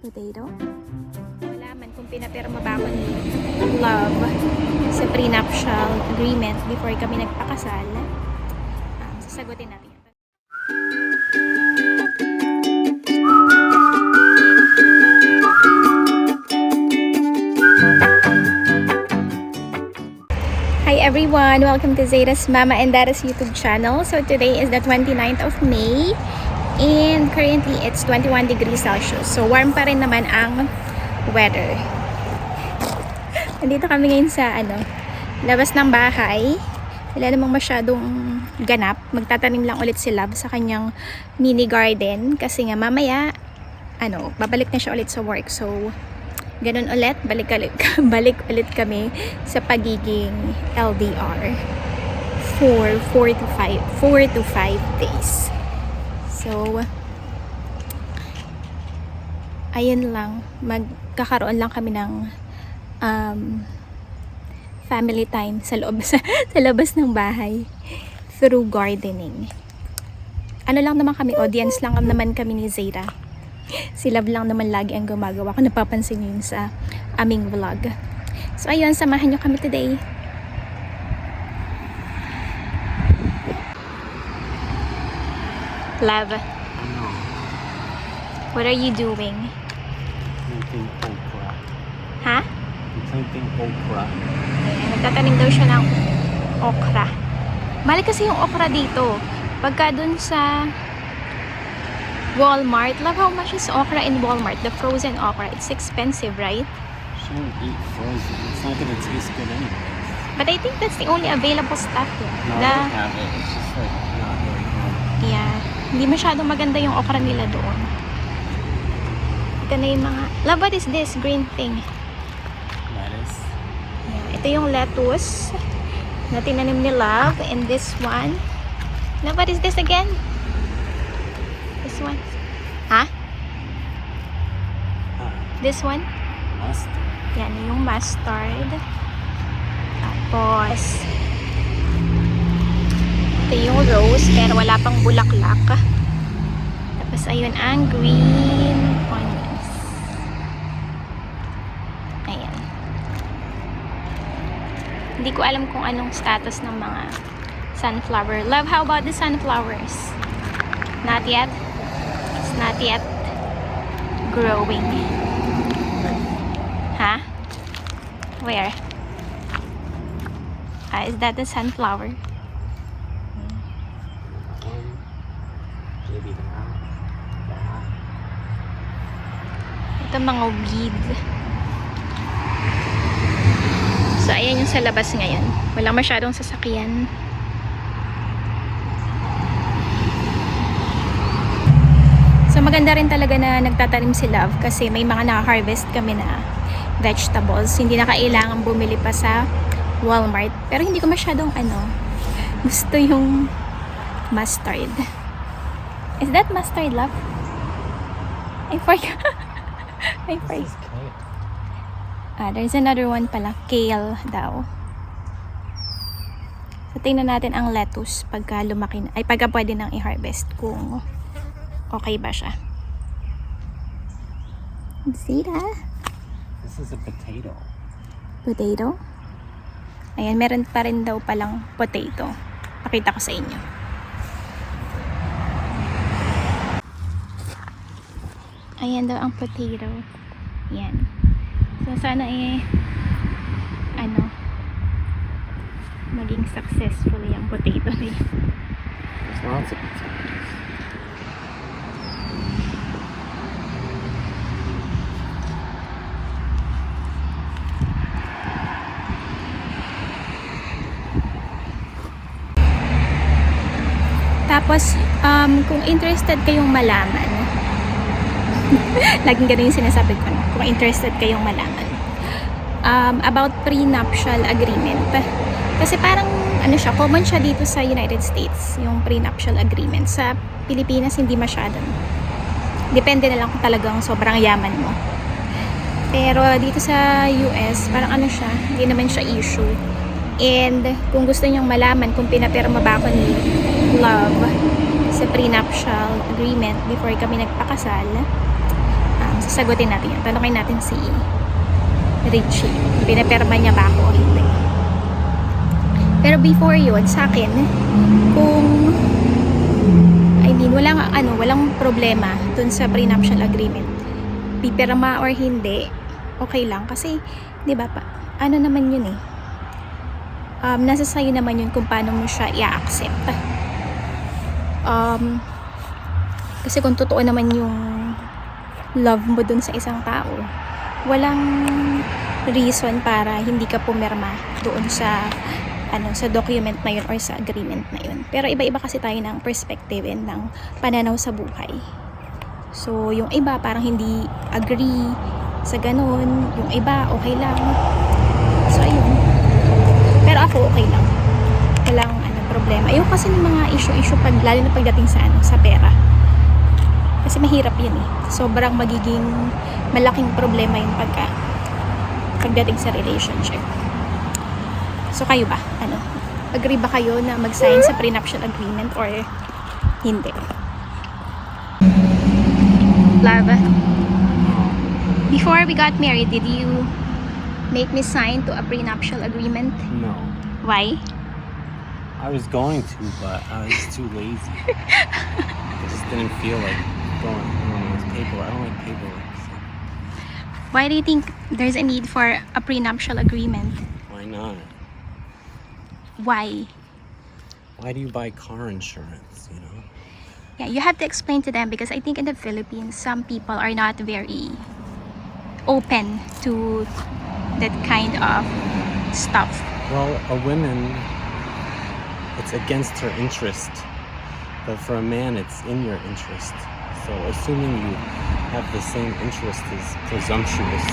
Potato? Malaman kung pinapirma ba ako ni Love sa prenuptial agreement before kami nagpakasal. Sasagutin natin yan. Hi everyone! Welcome to Zeta's Mama and Dada's YouTube channel. So today is the 29th of May and currently it's 21 degrees Celsius. So warm pa rin naman ang weather. Nandito kami ngayon sa labas ng bahay. Wala namang masyadong ganap. Magtatanim lang ulit si Love sa kanyang mini garden kasi nga mamaya babalik na siya ulit sa work. So ganun ulit, balik ulit kami sa pagiging LDR for 4 to 5 days. So ayun lang, magkakaroon lang kami ng family time sa loob sa labas ng bahay through gardening. Ano lang naman kami, audience lang naman kami ni Zeta. Si Love lang naman lagi ang gumagawa. Kung napapansin nyo yun sa aming vlog. So ayun, samahan nyo kami today. Love, Ano? what are you doing? Planting okra. Ha? Planting okra. Ayan, nagtatanim daw siya ng okra. Balik kasi yung okra dito. Pagka dun sa Walmart, love how much is okra in Walmart? The frozen okra, it's expensive, right? Shouldn't eat frozen. It's not gonna taste good anyway. But I think that's the only available stuff here. No, they have it. It's just like not very good. Yeah. Hindi masyadong maganda yung okra nila doon. Ito na yung mga... Love, what is this green thing? Lettuce. Yeah. Ito yung lettuce na tinanim ni Love. And this one. Love, what is this again? This one. Ha? This one? Mustard. Yan, yung mustard. Tapos, ito yung rose, pero wala pang bulaklak. Tapos, ayun ang green onions. Ayan. Hindi ko alam kung anong status ng mga sunflower. Love, how about the sunflowers? Not yet? It's not yet growing. Huh? Where? Is that the sunflower? Maybe that. Ito mga weed. So, ayan yung sa labas ngayon. Walang masyadong sasakyan. So, maganda rin talaga na nagtatanim si Love kasi may mga na-harvest kami na vegetables. Hindi na kailangan bumili pa sa Walmart. Pero hindi ko masyadong gusto yung mustard. Is that mustard, Love? I forgot. I This is forgot. kale. There's another one pala. Kale daw. So, tingnan natin ang lettuce pagka lumaki na. Ay, pagka pwede nang i-harvest kung okay ba siya. Zeta? This is a potato. Potato? Ayan, meron pa rin daw palang potato. Pakita ko sa inyo. Ayan daw ang potato. Ayan. So, sana maging successful yung potato na yun. There's lots of potatoes. Tapos, kung interested kayong malaman, laging ganun yung sinasabi ko, no? Kung interested kayong malaman, about prenuptial agreement. Kasi parang, common siya dito sa United States, yung prenuptial agreement. Sa Pilipinas, hindi masyadong. Depende na lang kung talagang sobrang yaman mo. Pero dito sa US, parang hindi naman siya issue. And kung gusto niyong malaman kung pinapirma ba ako ni Love sa prenuptial agreement before kami nagpakasal, sasagutin natin yan. Tanungin natin si Richie. Pinaperma niya ba ako o hindi. Pero before yun, sa akin, kung walang problema dun sa prenuptial agreement. Pipirma or hindi, okay lang. Kasi, di ba, ano naman yun eh. Nasa sayo naman yun kung paano mo siya i-accept. Kasi kung totoo naman yung love mo dun sa isang tao, walang reason para hindi ka pumirma doon sa sa document na yun or sa agreement na yun. Pero iba-iba kasi tayo ng perspective and ng pananaw sa buhay. So, yung iba parang hindi agree sa ganun. Yung iba, okay lang. So, ayun. Pero ako, okay lang. Walang problema. Ayun kasi ng mga issue lalo na pagdating sa pera. Kasi mahirap yun eh. Sobrang magiging malaking problema yung pagdating sa relationship. So, kayo ba? Agree ba kayo na mag-sign sa prenuptial agreement or hindi? Love, before we got married, did you make me sign to a prenuptial agreement? No. Why? I was going to, but I was too lazy. I just didn't feel like going on those paperwork. I don't like paperwork. So. Why do you think there's a need for a prenuptial agreement? Why not? Why? Why do you buy car insurance, you know? Yeah, you have to explain to them because I think in the Philippines, some people are not very open to that kind of stuff. Well, a woman, it's against her interest. But for a man, it's in your interest. So assuming you have the same interest is presumptuous.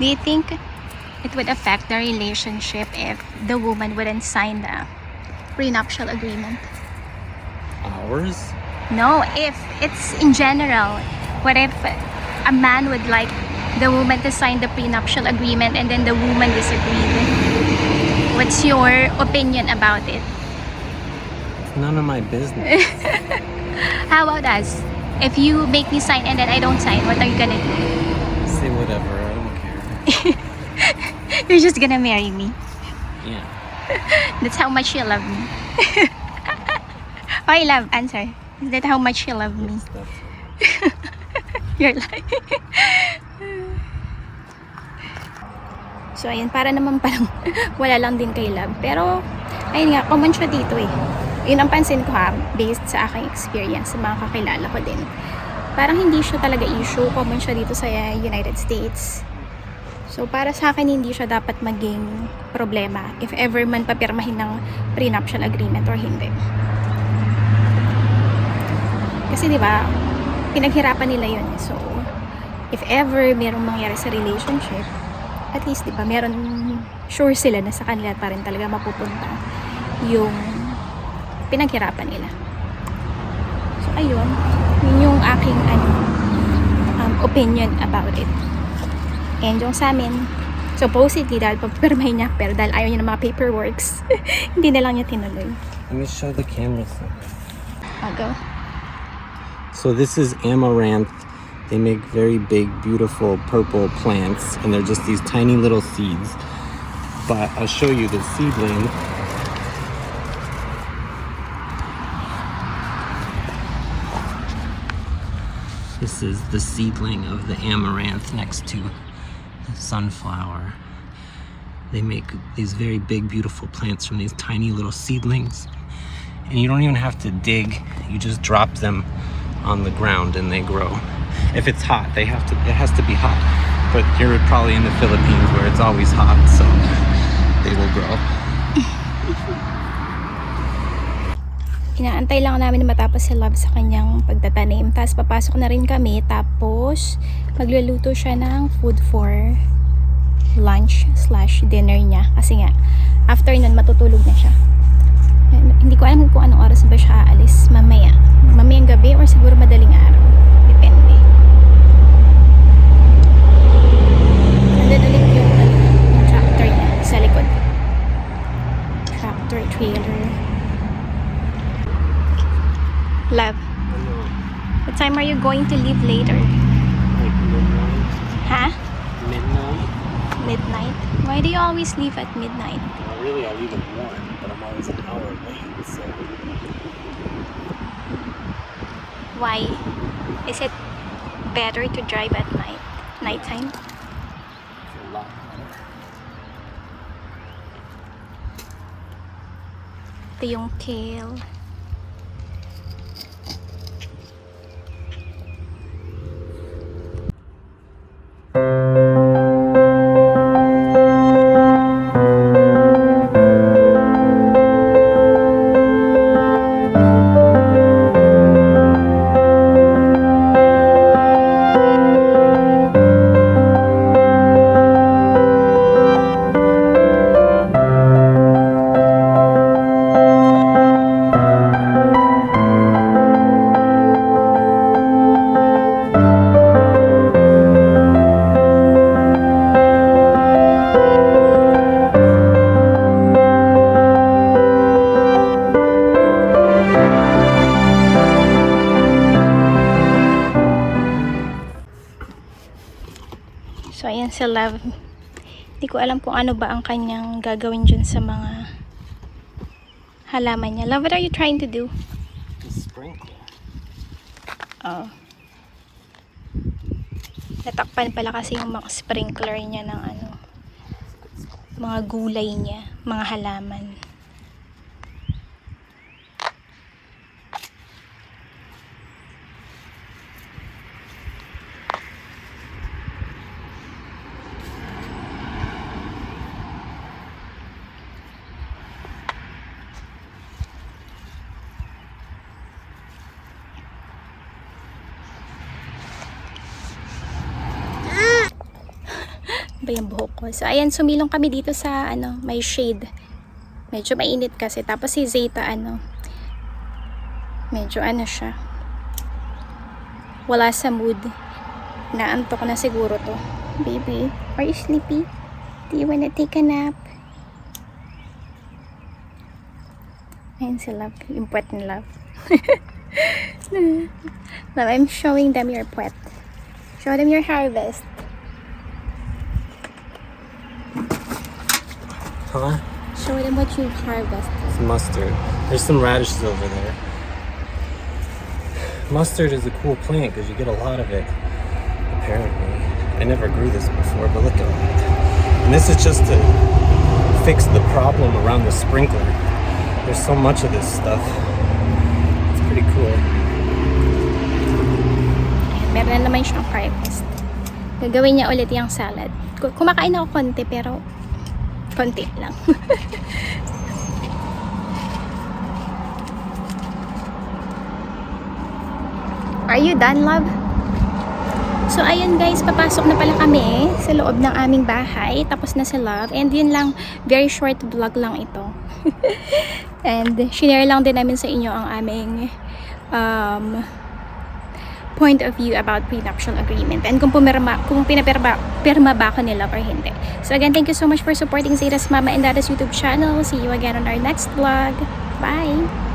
Do you think it would affect the relationship if the woman wouldn't sign the prenuptial agreement? Ours? No, if it's in general. What if a man would like the woman to sign the prenuptial agreement and then the woman disagreed? What's your opinion about it? It's none of my business. How about us? If you make me sign and then I don't sign, what are you gonna do? Say whatever, I don't care. You're just gonna marry me. Yeah. That's how much you love me. Okay, love, answer. Is that how much you love me? Yes, that's it. You're like... So, ayun, para naman parang wala lang din kay love. Pero, ayun nga, common siya dito eh. Yun ang pansin ko ha, based sa aking experience, sa mga kakilala ko din. Parang hindi siya talaga issue, common siya dito sa United States. So, para sa akin, hindi siya dapat maging problema if ever man papirmahin ng prenuptial agreement or hindi. Kasi, di ba, pinaghirapan nila yun. So, if ever merong mangyari sa relationship, at least, di ba, meron, sure sila na sa kanila pa rin talaga mapupunta yung pinaghirapan nila. So, ayun. Yun yung aking, opinion about it. And yung sa amin, supposedly dahil papirmahin niya, pero dahil ayaw niya ng mga paperworks, hindi na lang niya tinuloy. Let me show the camera something. I'll go. So this is amaranth. They make very big, beautiful purple plants, and they're just these tiny little seeds. But I'll show you the seedling. This is the seedling of the amaranth next to the sunflower. They make these very big, beautiful plants from these tiny little seedlings. And you don't even have to dig. You just drop them on the ground and they grow. If it's hot, it has to be hot. But you're probably in the Philippines where it's always hot, so they will grow. Inaantay lang namin na matapos si Love sa kanyang pagtatanim. Tapos papasok na rin kami. Tapos magluluto siya ng food for lunch/dinner niya. Kasi nga, after nun matutulog na siya. Hindi ko alam kung anong oras ba siya aalis mamaya. Mamayang gabi or siguro madaling araw. Depende. Nandun ulit yung tractor niya sa likod. Tractor, trailer. Love, What time are you going to leave later? Like midnight. Huh? Midnight? Midnight? Why do you always leave at midnight? Well, really, I leave at 1, but I'm always an hour late, so... Why? Is it better to drive at nighttime? It's a lot better. Ito yung kale. So, ayan si Love. Hindi ko alam kung ano ba ang kanyang gagawin dyan sa mga halaman niya. Love, what are you trying to do? The sprinkler. Oh. Natakpan pala kasi yung mga sprinkler niya ng ano, mga gulay niya, mga halaman. Ba yung buhok ko. So, ayan, sumilong kami dito sa, ano, may shade. Medyo mainit kasi. Tapos si Zeta, ano, medyo, ano siya, wala sa mood. Naantok na siguro to. Baby, are you sleepy? Do you wanna take a nap? Ayan si Love. Yung puwet ni Love. Love, I'm showing them your puwet. Show them your harvest. Huh? Show them what you harvested. It's mustard. There's some radishes over there. Mustard is a cool plant because you get a lot of it, apparently. I never grew this before, but look at that. And this is just to fix the problem around the sprinkler. There's so much of this stuff. It's pretty cool. Meron na naman siyang harvest. Gagawin niya ulit yung salad. Kumakain ako konti, pero konti lang. Are you done, Love? So, ayun guys, papasok na pala kami sa loob ng aming bahay. Tapos na si Love. And yun lang, very short vlog lang ito. And share lang din namin sa inyo ang aming point of view about prenuptial agreement and kung pinapirma ba ako ni Love or hindi. So again, thank you so much for supporting Zeta's Mama and Dada's YouTube channel. See you again on our next vlog. Bye!